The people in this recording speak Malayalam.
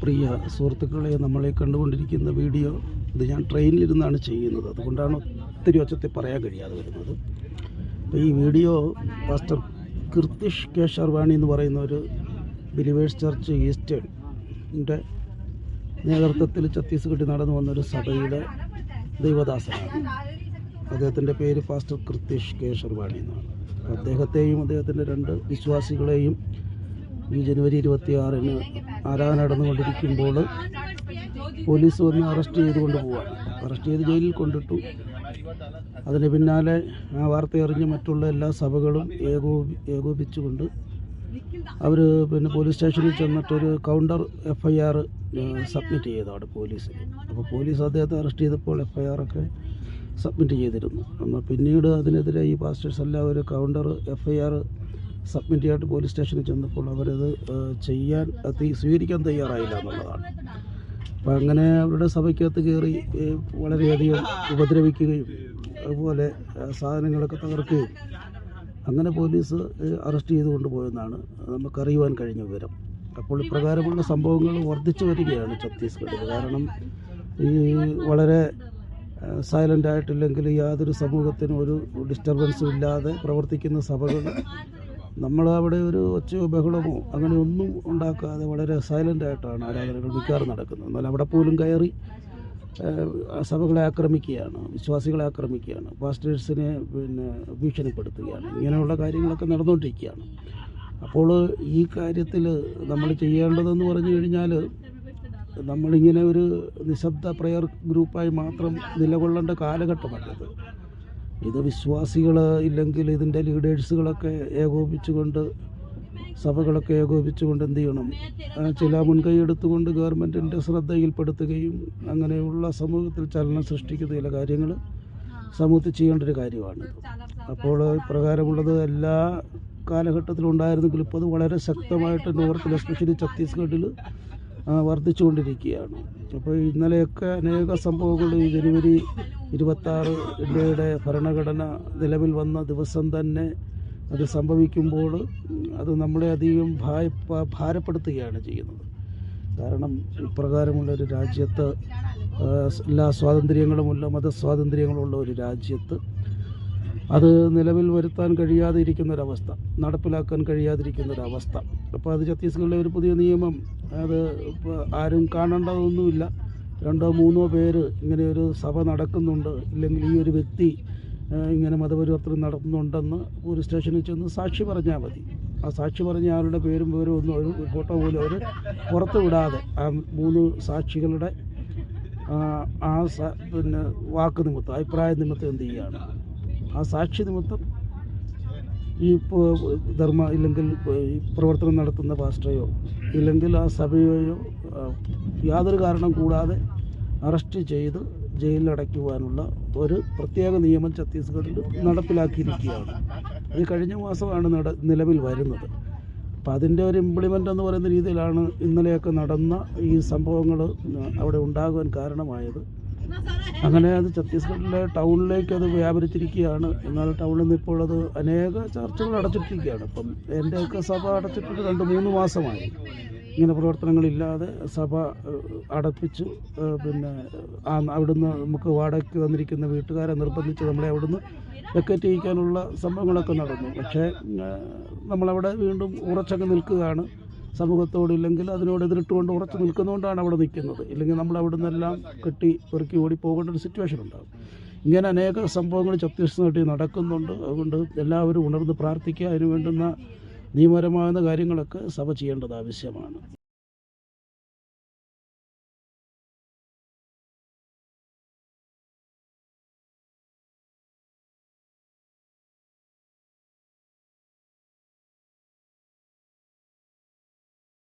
പ്രിയ സുഹൃത്തുക്കളെ, നമ്മളെ കണ്ടുകൊണ്ടിരിക്കുന്ന വീഡിയോ ഇത് ഞാൻ ട്രെയിനിലിരുന്നാണ് ചെയ്യുന്നത്. അതുകൊണ്ടാണ് ഒത്തിരി ഒച്ചത്തിൽ പറയാൻ കഴിയാതെ വരുന്നത്. അപ്പോൾ ഈ വീഡിയോ പാസ്റ്റർ കീർത്തിഷ് കെ ശർവാണി എന്ന് പറയുന്ന ഒരു ബിലീവേഴ്സ് ചർച്ച് ഈസ്റ്റേണിൻ്റെ നേതൃത്വത്തിൽ ഛത്തീസ്ഗഡിൽ നടന്നു വന്നൊരു സഭയുടെ ദൈവദാസനാണ്. അദ്ദേഹത്തിൻ്റെ പേര് പാസ്റ്റർ കീർത്തിഷ് കെ ശർവാണി എന്നാണ്. അദ്ദേഹത്തെയും അദ്ദേഹത്തിൻ്റെ 2 വിശ്വാസികളെയും ഈ ജനുവരി 26-ന് ആരാധന നടന്നുകൊണ്ടിരിക്കുമ്പോൾ പോലീസ് വന്ന് അറസ്റ്റ് ചെയ്തുകൊണ്ട് പോവുകയാണ്. അറസ്റ്റ് ചെയ്ത് ജയിലിൽ കൊണ്ടിട്ടു. അതിന് പിന്നാലെ ആ വാർത്ത അറിഞ്ഞ് മറ്റുള്ള എല്ലാ സഭകളും ഏകോപിച്ചുകൊണ്ട് അവർ പോലീസ് സ്റ്റേഷനിൽ ചെന്നിട്ടൊരു കൗണ്ടർ FIR സബ്മിറ്റ് ചെയ്തതാണ് പോലീസിൽ. അപ്പോൾ പോലീസ് അദ്ദേഹത്തെ അറസ്റ്റ് ചെയ്തപ്പോൾ FIR ഒക്കെ സബ്മിറ്റ് ചെയ്തിരുന്നു. എന്നാൽ പിന്നീട് അതിനെതിരെ ഈ പാസ്റ്റേഴ്സ് എല്ലാം ഒരു കൗണ്ടർ FIR സബ്മിറ്റ് ചെയ്യായിട്ട് പോലീസ് സ്റ്റേഷനിൽ ചെന്നപ്പോൾ അവരത് സ്വീകരിക്കാൻ തയ്യാറായില്ല എന്നുള്ളതാണ്. അപ്പോൾ അങ്ങനെ അവരുടെ സഭയ്ക്കകത്ത് കയറി വളരെയധികം ഉപദ്രവിക്കുകയും അതുപോലെ സാധനങ്ങളൊക്കെ തകർക്കുകയും അങ്ങനെ പോലീസ് അറസ്റ്റ് ചെയ്ത് കൊണ്ടുപോയെന്നാണ് നമുക്കറിയുവാൻ കഴിഞ്ഞ വിവരം. അപ്പോൾ ഇപ്രകാരമുള്ള സംഭവങ്ങൾ വർദ്ധിച്ചു വരികയാണ് ഛത്തീസ്ഗഡിൽ. കാരണം ഈ വളരെ സൈലൻ്റ് ആയിട്ടില്ലെങ്കിൽ യാതൊരു സമൂഹത്തിനും ഒരു ഡിസ്റ്റർബൻസും ഇല്ലാതെ പ്രവർത്തിക്കുന്ന സഭകൾ നമ്മൾ അവിടെ ഒരു ഒച്ചയോ ബഹളമോ അങ്ങനെ ഒന്നും ഉണ്ടാക്കാതെ വളരെ സൈലൻ്റ് ആയിട്ടാണ് ആരാധനകൾ മിക്കവാറും നടക്കുന്നത്. എന്നാൽ അവിടെ പോലും കയറി സഭകളെ ആക്രമിക്കുകയാണ്, വിശ്വാസികളെ ആക്രമിക്കുകയാണ്, പാസ്റ്റേഴ്സിനെ ഭീഷണിപ്പെടുത്തുകയാണ്. ഇങ്ങനെയുള്ള കാര്യങ്ങളൊക്കെ നടന്നുകൊണ്ടിരിക്കുകയാണ്. അപ്പോൾ ഈ കാര്യത്തിൽ നമ്മൾ ചെയ്യേണ്ടതെന്ന് പറഞ്ഞു കഴിഞ്ഞാൽ നമ്മളിങ്ങനെ ഒരു നിശബ്ദ പ്രയർ ഗ്രൂപ്പായി മാത്രം നിലകൊള്ളേണ്ട കാലഘട്ടമല്ലത്. ഇത് വിശ്വാസികൾ ഇല്ലെങ്കിൽ ഇതിൻ്റെ ലീഡേഴ്സുകളൊക്കെ ഏകോപിച്ചുകൊണ്ട് സഭകളൊക്കെ ഏകോപിച്ചുകൊണ്ട് എന്ത് ചെയ്യണം, ചില മുൻകൈ എടുത്തുകൊണ്ട് ഗവൺമെൻറ്റിൻ്റെ ശ്രദ്ധയിൽപ്പെടുത്തുകയും അങ്ങനെയുള്ള സമൂഹത്തിൽ ചലനം സൃഷ്ടിക്കുന്ന ചില കാര്യങ്ങൾ സമൂഹത്തിൽ ചെയ്യേണ്ട ഒരു കാര്യമാണ്. അപ്പോൾ ഇപ്രകാരമുള്ളത് എല്ലാ കാലഘട്ടത്തിലും ഉണ്ടായിരുന്നെങ്കിൽ ഇപ്പോൾ അത് വളരെ ശക്തമായിട്ട് നോർത്തിൽ എസ്പെഷ്യലി ഛത്തീസ്ഗഡിൽ വർദ്ധിച്ചുകൊണ്ടിരിക്കുകയാണ്. അപ്പോൾ ഇന്നലെയൊക്കെ അനേക സംഭവങ്ങൾ ഈ ജനുവരി 26 ഇന്ത്യയുടെ ഭരണഘടന നിലവിൽ വന്ന ദിവസം തന്നെ അത് സംഭവിക്കുമ്പോൾ അത് നമ്മളെ അധികം ഭാരപ്പെടുത്തുകയാണ് ചെയ്യുന്നത്. കാരണം ഇപ്രകാരമുള്ളൊരു രാജ്യത്ത് എല്ലാ സ്വാതന്ത്ര്യങ്ങളുമുള്ള മതസ്വാതന്ത്ര്യങ്ങളുള്ള ഒരു രാജ്യത്ത് അത് നിലവിൽ വരുത്താൻ കഴിയാതെ ഇരിക്കുന്നൊരവസ്ഥ, നടപ്പിലാക്കാൻ കഴിയാതിരിക്കുന്നൊരവസ്ഥ. അപ്പോൾ അത് ഛത്തീസ്ഗഡിലെ ഒരു പുതിയ നിയമം, അത് ഇപ്പോൾ ആരും കാണേണ്ടതൊന്നുമില്ല. 2-3 പേര് ഇങ്ങനെ ഒരു സഭ നടക്കുന്നുണ്ട്, ഇല്ലെങ്കിൽ ഈ ഒരു വ്യക്തി ഇങ്ങനെ മതപരിവർത്തനം നടത്തുന്നുണ്ടെന്ന് പോലീസ് സ്റ്റേഷനിൽ ചെന്ന് സാക്ഷി പറഞ്ഞാൽ മതി. ആ സാക്ഷി പറഞ്ഞ ആളുടെ പേരും വിവരവും ഒന്നും ഒരു ഫോട്ടോ പോലും അവർ പുറത്ത് വിടാതെ ആ 3 സാക്ഷികളുടെ വാക്ക് നിമിത്തം, അഭിപ്രായ നിമിത്തം എന്ത് ചെയ്യുകയാണ്, ആ സാക്ഷി നിമിത്തം ഈ ഇല്ലെങ്കിൽ ഈ പ്രവർത്തനം നടത്തുന്ന പാസ്റ്ററെയോ ഇല്ലെങ്കിൽ ആ സഭയെയോ യാതൊരു കാരണം കൂടാതെ അറസ്റ്റ് ചെയ്ത് ജയിലിലടയ്ക്കുവാനുള്ള ഒരു പ്രത്യേക നിയമം ഛത്തീസ്ഗഡിൽ നടപ്പിലാക്കിയിരിക്കുകയാണ്. ഇത് കഴിഞ്ഞ മാസമാണ് നിലവിൽ വരുന്നത്. അപ്പോൾ അതിൻ്റെ ഒരു ഇംപ്ലിമെൻ്റ് എന്ന് പറയുന്ന രീതിയിലാണ് ഇന്നലെയൊക്കെ നടന്ന ഈ സംഭവങ്ങൾ അവിടെ ഉണ്ടാകുവാൻ കാരണമായത്. അങ്ങനെ അത് ഛത്തീസ്ഗഡിലെ ടൗണിലേക്ക് അത് വ്യാപരിച്ചിരിക്കുകയാണ്. എന്നാൽ ടൗണിൽ നിന്ന് ഇപ്പോൾ അത് അനേക ചർച്ചുകൾ അടച്ചിട്ടിരിക്കുകയാണ്. ഇപ്പം എൻ്റെയൊക്കെ സഭ അടച്ചിട്ടിട്ട് 2-3 മാസമായി. ഇങ്ങനെ പ്രവർത്തനങ്ങളില്ലാതെ സഭ അടപ്പിച്ചു. അവിടുന്ന് നമുക്ക് വാടകയ്ക്ക് തന്നിരിക്കുന്ന വീട്ടുകാരെ നിർബന്ധിച്ച് നമ്മളെ അവിടുന്ന് വെക്കറ്റ് ചെയ്യിക്കാനുള്ള സംഭവങ്ങളൊക്കെ നടന്നു. പക്ഷേ നമ്മളവിടെ വീണ്ടും ഉറച്ചങ്ങ് നിൽക്കുകയാണ്. സമൂഹത്തോട് ഇല്ലെങ്കിൽ അതിനോട് എതിരിട്ടുകൊണ്ട് ഉറച്ചു നിൽക്കുന്നതുകൊണ്ടാണ് അവിടെ നിൽക്കുന്നത്. ഇല്ലെങ്കിൽ നമ്മൾ അവിടെ നിന്നെല്ലാം കെട്ടി പെറുക്കി ഓടി പോകേണ്ട ഒരു സിറ്റുവേഷൻ ഉണ്ടാകും. ഇങ്ങനെ അനേക സംഭവങ്ങൾ ഛത്തീസ്ഗഡിൽ നടക്കുന്നുണ്ട്. അതുകൊണ്ട് എല്ലാവരും ഉണർന്ന് പ്രാർത്ഥിക്കുക. അതിന് വേണ്ടുന്ന നിയമപരമായ കാര്യങ്ങളൊക്കെ സഭ ചെയ്യേണ്ടത് ആവശ്യമാണ്.